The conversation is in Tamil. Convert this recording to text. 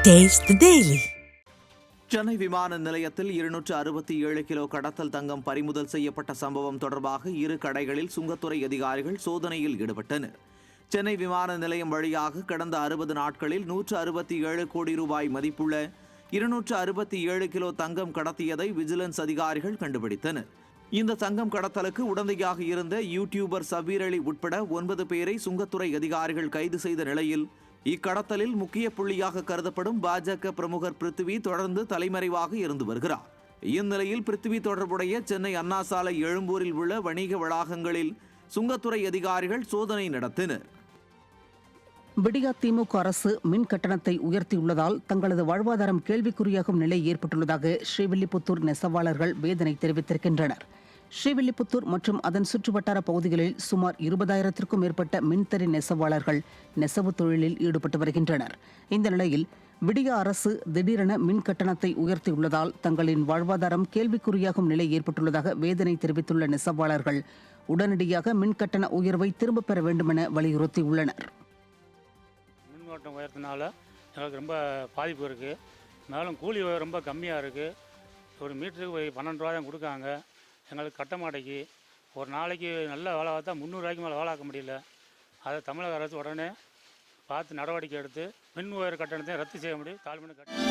Taste the Daily. சென்னை விமான நிலையத்தில் 267 கிலோ கடத்தல் தங்கம் பறிமுதல் செய்யப்பட்ட சம்பவம் தொடர்பாக இரு கடைகளில் சுங்கத்துறை அதிகாரிகள் சோதனையில் ஈடுபட்டனர். சென்னை விமான நிலையம் வழியாக கடந்த 60 நாட்களில் 167 கோடி ரூபாய் மதிப்புள்ள 267 கிலோ தங்கம் கடத்தியதை விஜிலன்ஸ் அதிகாரிகள் கண்டுபிடித்தனர். இந்த தங்கம் கடத்தலுக்கு உடந்தையாக இருந்த யூடியூபர் சபீர் அலி உட்பட 9 பேரை சுங்கத்துறை அதிகாரிகள் கைது செய்த நிலையில் இக்கடத்தலில் முக்கிய புள்ளியாக கருதப்படும் பாஜக பிரமுகர் பிருத்திவி தொடர்ந்து தலைமறைவாக இருந்து வருகிறார். இந்நிலையில் பிருத்திவி தொடர்புடைய சென்னை அண்ணா சாலை எழும்பூரில் உள்ள வணிக வளாகங்களில் சுங்கத்துறை அதிகாரிகள் சோதனை நடத்தினர். விடியா திமுக அரசு மின் கட்டணத்தை உயர்த்தியுள்ளதால் தங்களது வாழ்வாதாரம் கேள்விக்குறியாகும் நிலை ஏற்பட்டுள்ளதாக ஸ்ரீவில்லிபுத்தூர் நெசவாளர்கள் வேதனை தெரிவித்திருக்கின்றனர். ஸ்ரீவில்லிபுத்தூர் மற்றும் அதன் சுற்றுவட்டார பகுதிகளில் சுமார் 20,000க்கும் மேற்பட்ட மின்தறி நெசவாளர்கள் நெசவு தொழிலில் ஈடுபட்டு வருகின்றனர். இந்த நிலையில் விடியா அரசு திடீரென மின் கட்டணத்தை உயர்த்தியுள்ளதால் தங்களின் வாழ்வாதாரம் கேள்விக்குறியாகும் நிலை ஏற்பட்டுள்ளதாக வேதனை தெரிவித்துள்ள நெசவாளர்கள் உடனடியாக மின் கட்டண உயர்வை திரும்பப் பெற வேண்டுமென வலியுறுத்தியுள்ளனர். மின்கட்டணம் உயர்த்தினால எங்களுக்கு ரொம்ப பாதிப்பு இருக்குது. மேலும் கூலி ரொம்ப கம்மியாக இருக்குது. ஒரு மீட்டருக்கு 12 ரூபா தான் கொடுக்காங்க. எங்களுக்கு கட்ட மாட்டேங்கி ஒரு நாளைக்கு நல்ல வேலை பார்த்தா 300 ரூபாய்க்கு மேலே வேலை ஆக்க முடியல. அதை தமிழக அரசு உடனே பார்த்து நடவடிக்கை எடுத்து மின் உயர் கட்டணத்தை ரத்து செய்ய முடியும். தாழ்மின் கட்டணம்